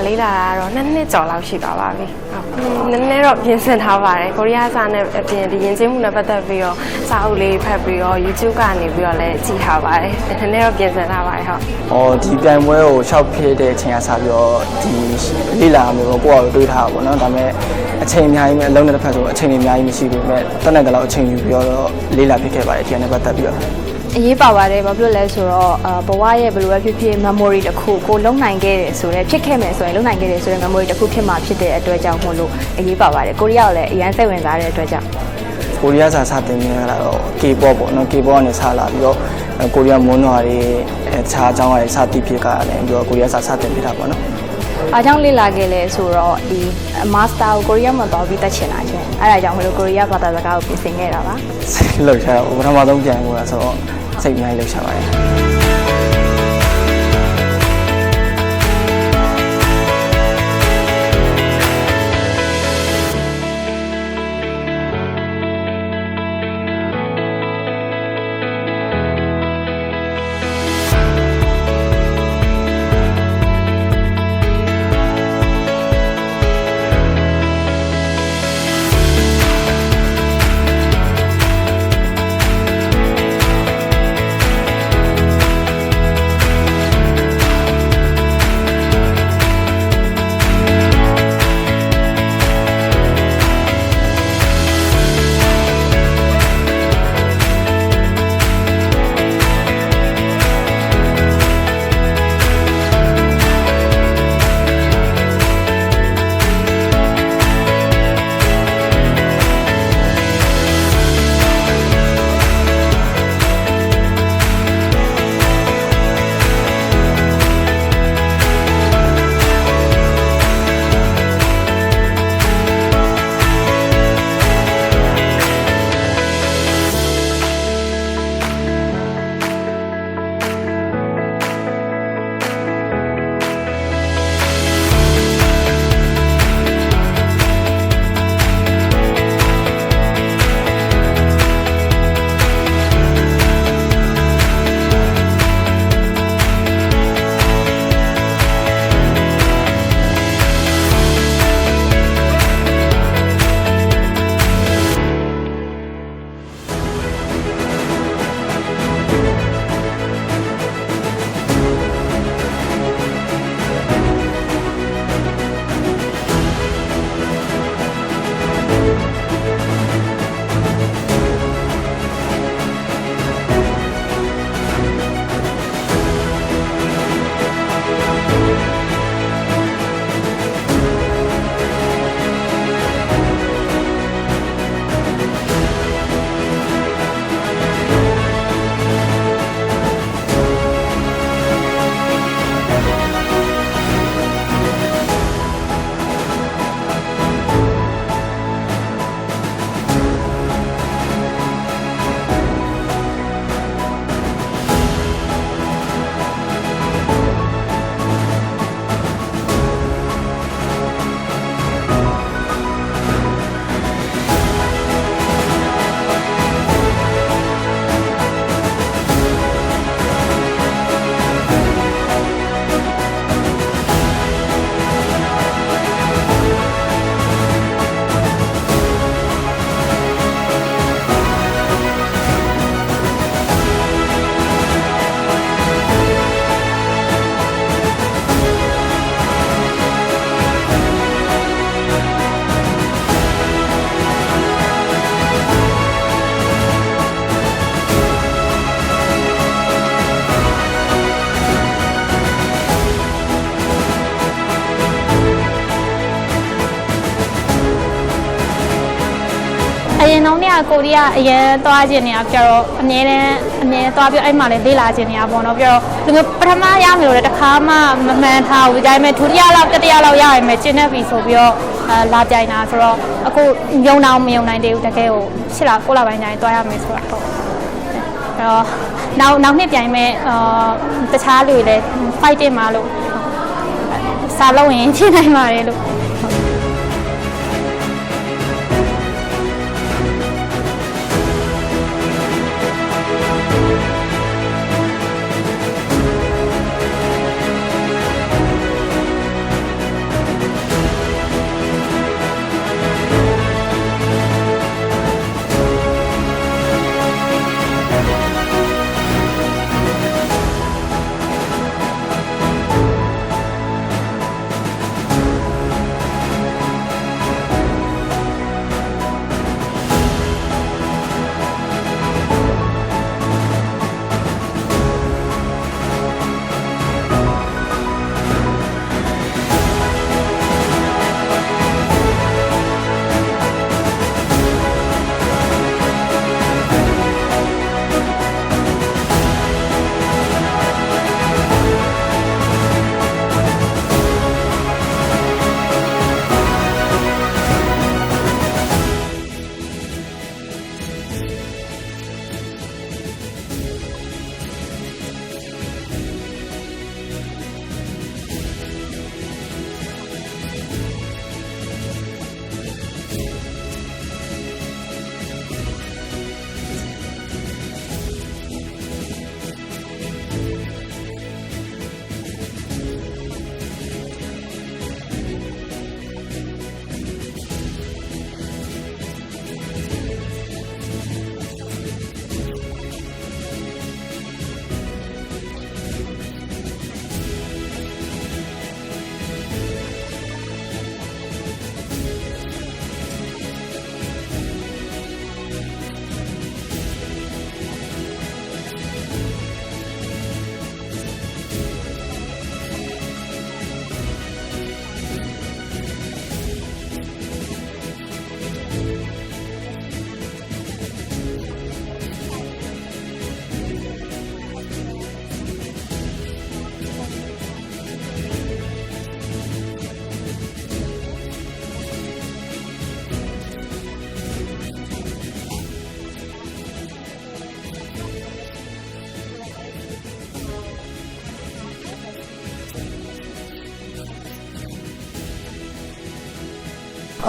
လေးလာတာတော့နှစ်ကျော်လောက်ရှိသွားပါပြီနည်းနည်းတော့ပြင်ဆင်ထားပါတယ်ကိုရီးယားစာနဲ့အပြင်ဒီယဉ်ကျေးမှုနဲ့ပတ်သက်ပြီးတော့စာအုပ်လေးဖတ်ပြီးတော့ YouTube ကနေပြီးတော့လည်းကြည့်ထားပါတယ်နည်းနည်းတော့ပြင်ဆင်ထားပါတယ်ဟုတ်ဒီပြိုင်ပွဲကိုရှောက်ဖြစ်တဲ့အချိန်ကစပြီးတော့ဒီလေးလာမျိုးကိုယ့်အကိုတွေးထားတာပေါ့နော်ဒါပေမဲ့အချိန်အများကြီးပဲအလုံးနဲ့တစ်ဖက်ဆိုအချိန်အများကြီးမရှိဘူးမဲ့တက်တဲ့ကတော့အချိန်ယူပြီးတော့လေးလာဖြစ်ခဲ့ပါတယ်ဒီကနေပတ်သက်ပြီးတော့အရေးပါပါတယ်ဘာဖြစ်လို့လဲဆိုတော့ဘဝရဲ့ဘယ်လိုပဲဖြစ်ဖြစ် memory တစ်ခုကိုလုံနိုင်ခဲ့တယ်ဆိုတော့ဖြစ်ခဲ့မယ်ဆိုရင်လုံနိုင်ခဲ့တယ်ဆိုရင် memory တစ်ခုဖြစ်မှာဖြစ်တဲ့အတွက်ကြောင့်မို့လို့အရေးပါပါတယ်ကိုရီးယားကိုလည်းအရန်စိတ်ဝင်စားတဲ့အတွက်ကြောင့်ကိုရီးယားစာတင်နေရတာတော့ K-pop ပေါ့နော် K-pop ကနေစလာပြီးတော့ကိုရီးယားမွန်းနွားတွေအခြားအကြောင်းအရာတွေစတင်ဖြစ်ကြတယ်ပြီးတော့ကိုရီးယားစာတင်ဖြစ်တာပေါ့နော်အားကြောင့်လေ့လာခဲ့လဲဆိုတော့ဒီ master ကိုကိုရီးယားမှာသွားပြီးတက်ချင်တာချင်းအဲ့ဒါကြောင့်မလို့ကိုရီးယားဘာသာစကားကိုပြင်ဆင်ခဲ့တာပါလောက်ချတာပထမဆုံးပြန်လို့ဆိုတော့စိတ်အများကြီးလောက်ချပါတယ်အရင်တော့ကိုရီးယားအရင်သွားခြင်းနေရပြတော့အမြဲတမ်းသွားပြီးအဲ့မှာလည်းလေ့လာခြင်းနေရပေါ့နော်ပြတော့ဒီမျိုးပထမရမယ်လို့လည်းတစ်ခါမှမမှန်ထားဘူးဒါပေမဲ့ဒုတိယလောက်တတိယလောက်ရရင်ပဲကျင်းနေပြီဆိုပြီးတော့လာပြိုင်တာဆိုတော့အခုယုံတော့မယုံနိုင်သေးဘူးတကယ်ကို8လ9လပိုင်းကျရင်သွားရမယ်ဆိုတော့အဲ့တော့နောက်နှစ်ပြိုင်မဲ့တခြားလူတွေလည်း fighting မှာလို့စာလုံးရင်ဖြစ်နိုင်ပါတယ်လို့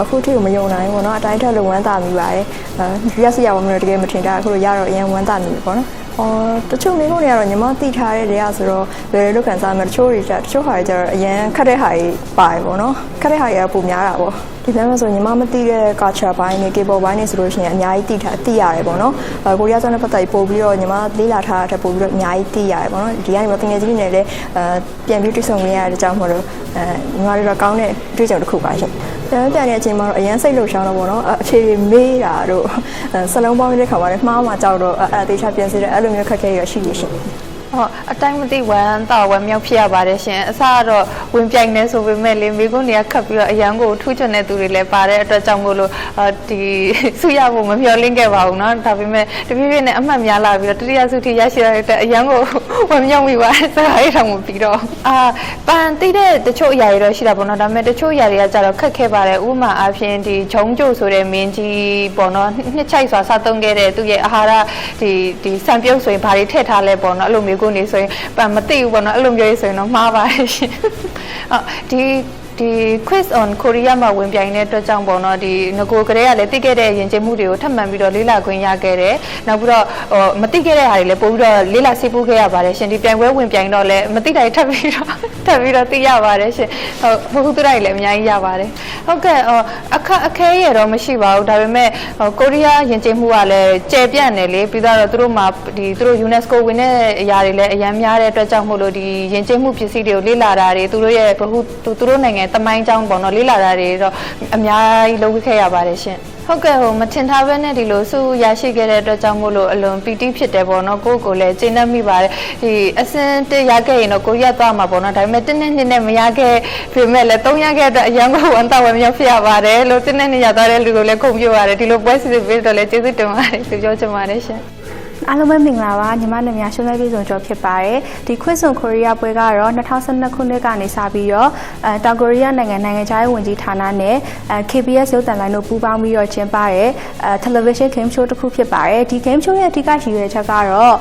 အခုထိကိုမယုံနိုင်ဘူးပေါ့နော်အတိုင်းထက်လို့ဝမ်းသာမိပါတယ်ရက်စီရပါမလို့တကယ်မထင်တာအခုလိုရတော့အရင်ဝမ်းသာနေပြီပေါ့နော်တချို့မိဖို့တွေကတော့ညီမသိထားတဲ့နေရာဆိုတော့ဘယ်လိုခံစားမလဲတချို့တွေတချို့ဟာတွေကျတော့အရင်ခက်တဲ့ဟာတွေပါတယ်ပေါ့နော်ခက်တဲ့ဟာတွေကပုံများတာပေါ့ဒီလိုမျိုးဆိုညီမမသိတဲ့ culture ဘိုင်းနဲ့ K-pop ဘိုင်းနဲ့ဆိုလို့ရှိရင်အများကြီးသိရတယ်ပေါ့နော်ကိုရီးယားဆိုတဲ့ပတ်သက်ပို့ပြီးတော့ညီမလေးလာထားတဲ့ပို့ပြီးတော့အများကြီးသိရတယ်ပေါ့နော်ဒီကနေမတင်ငယ်ကြီးတွေနဲ့လည်းပြန်ပြီးတွေ့ဆုံနေရတဲ့အကြောင်းမို့လို့ညီမတို့တော့ကောင်းတဲ့တွေ့ကြုံတစ်ခုပါရှင်ပြန်တဲ့အချိန်မှာတော့အရင်စိတ်လှုပ်ရှားတော့ပေါ့နော်အခြေမေးတာတို့စလုံးပေါင်းတဲ့ခါမှာလည်းမှားမှကြောက်တော့တေချာပြန်စီတဲ့အဲ့လိုမျိုးခက်ခဲရရှိရရှင်အတိုင်းမသိဝမ်းတော့ဝမ်းမြောက်ဖြစ်ရပါတယ်ရှင်အစကတော့ဝင်ပြိုင်နေဆိုပေမဲ့လေမိကုန်းတွေကခတ်ပြီးတော့အရန်ကိုထူးချွန်တဲ့သူတွေလည်းပါတဲ့အတွက်ကြောင့်မို့လို့ဒီဆုရဖို့မမျှော်လင့်ခဲ့ပါဘူးเนาะဒါပေမဲ့တဖြည်းဖြည်းနဲ့အမှတ်များလာပြီးတော့တတိယဆုထိရရှိရတဲ့အရန်ကိုဝမ်းမြောက်မိပါတယ်စကားရေးတောင်မပြီးတော့ပန်သိတဲ့တချို့အရာတွေတော့ရှိတာပေါ့เนาะဒါပေမဲ့တချို့အရာတွေကကြတော့ခက်ခဲပါတယ်ဥပမာအားဖြင့်ဒီဂျုံကျိုဆိုတဲ့မင်းကြီးပေါ့เนาะနှစ်ချိုက်စွာစသုံးခဲ့တဲ့သူရဲ့အာဟာရဒီစံပြုတ်ဆိုရင်ဘာတွေထည့်ထားလဲပေါ့เนาะအဲ့လိုမျိုးကိုနေဆိုရင်မသိဘူးပေါ့နော်အဲ့လိုမျိုးဆိုရင်တော့မှားပါတယ်ရှင်ဒီ quiz on Korea မှာဝင်ပြိုင်တဲ့အတွက်ကြောင့်ပေါ့နော်ဒီငကိုကလေးကလည်းသိခဲ့တဲ့ယဉ်ကျေးမှုတွေကိုထပ်မံပြီးတော့လေ့လာခွင့်ရခဲ့တယ်နောက်ပြီးတော့မသိခဲ့တဲ့ဟာတွေလည်းပို့ပြီးတော့လေ့လာစိတ်ပူးခဲ့ရပါတယ်ရှင်ဒီပြိုင်ပွဲဝင်ပြိုင်တော့လည်းမသိတာတွေထပ်ပြီးတော့သိရပါတယ်ရှင်ဟုတ်ဘုဟုတ္တရတွေလည်းအများကြီးရပါတယ်ဟုတ်ကဲ့အခဲရတော့မရှိပါဘူးဒါပေမဲ့ကိုရီးယားယဉ်ကျေးမှုကလည်းကျယ်ပြန့်တယ်လေပြီးတော့သူတို့မှာသူတို့ UNESCO ဝင်တဲ့အရာတွေလည်းအများများတဲ့အတွက်ကြောင့်မို့လို့ဒီယဉ်ကျေးမှုပစ္စည်းတွေကိုလေ့လာတာတွေသူတို့ရဲ့ဘုဟုသူတို့နိုင်ငံတမိုင်းကြောင်းပေါ့နော်လေးလာတာတွေတော့အများကြီးလုပ်ခဲ့ရပါတယ်ရှင်ဟုတ်ကဲ့မထင်ထားဘဲနဲ့ဒီလိုစုရရှိခဲ့တဲ့အတွက်ကြောင့်မို့လို့အလွန်ပီတိဖြစ်တယ်ပေါ့နော်ကိုလည်းကျေနပ်မိပါတယ်ဒီအစင်းတရခဲ့ရင်တော့ကိုရက်သွားမှာပေါ့နော်ဒါပေမဲ့တင်းနဲ့မရခဲ့ပေမဲ့လည်း3ရခဲ့အတွက်အရန်ကိုဝန်တာဝန်မြောက်ဖြစ်ရပါတယ်လို့တင်းနဲ့ရသွားတဲ့လူကိုလည်းခုံပြရတယ်ဒီလိုပွဲစီစဉ်ပေးတော့လည်းကျေးဇူးတင်ပါတယ်သူပြောချင်ပါတယ်ရှင်အားလုံးပဲမင်္ဂလာပါညီမနာမည်ရှုံးလဲပြည်စုံကျော်ဖြစ်ပါတယ်ဒီခွစ်ဆွန်ကိုရီးယားပွဲကတော့2012ခုနှစ်ကနေစပြီးတော့တောင်ကိုရီးယားနိုင်ငံခြားရေးဝန်ကြီးဌာနနဲ့KBS ရုပ်သံလိုင်းတို့ပူးပေါင်းပြီးတော့ကျင်းပတဲ့television game show တစ်ခုဖြစ်ပါတယ်ဒီ game show ရဲ့အဓိကရည်ရွယ်ချက်ကတော့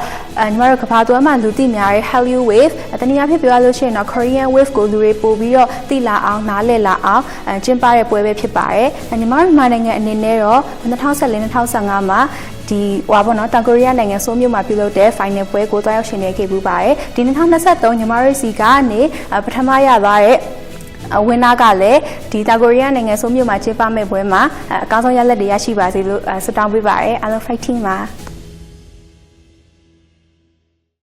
ညီမတို့ကမ္ဘာသွမ်းမှာလူသိများတဲ့ Hallyu Wave တနည်းအားဖြင့်ပြောရလို့ရှိရင်တော့ Korean Wave ကိုလူတွေပို့ပြီးတော့သိလာအောင်နားလည်လာအောင်ကျင်းပတဲ့ပွဲပဲဖြစ်ပါတယ်ညီမတို့မြန်မာနိုင်ငံအနေနဲ့တော့2014-2015မှာဒီဟိုပါတော့တောင်ကိုရီးယားနိုင်ငံဆိုးမြို့မှာပြုလုပ်တဲ့ final ပွဲကိုတွားရောက်ရှင်နေခဲ့ပူပါတယ်ဒီ2023ညီမတို့စီကနေပထမရသွားတဲ့ဝင်းနာကလည်းဒီတောင်ကိုရီးယားနိုင်ငံဆိုးမြို့မှာကျင်းပမဲ့ပွဲမှာအကောင်းဆုံးရလဒ်တွေရရှိပါစေလို့ဆုတောင်းပေးပါရစေအားလုံး fighting ပါ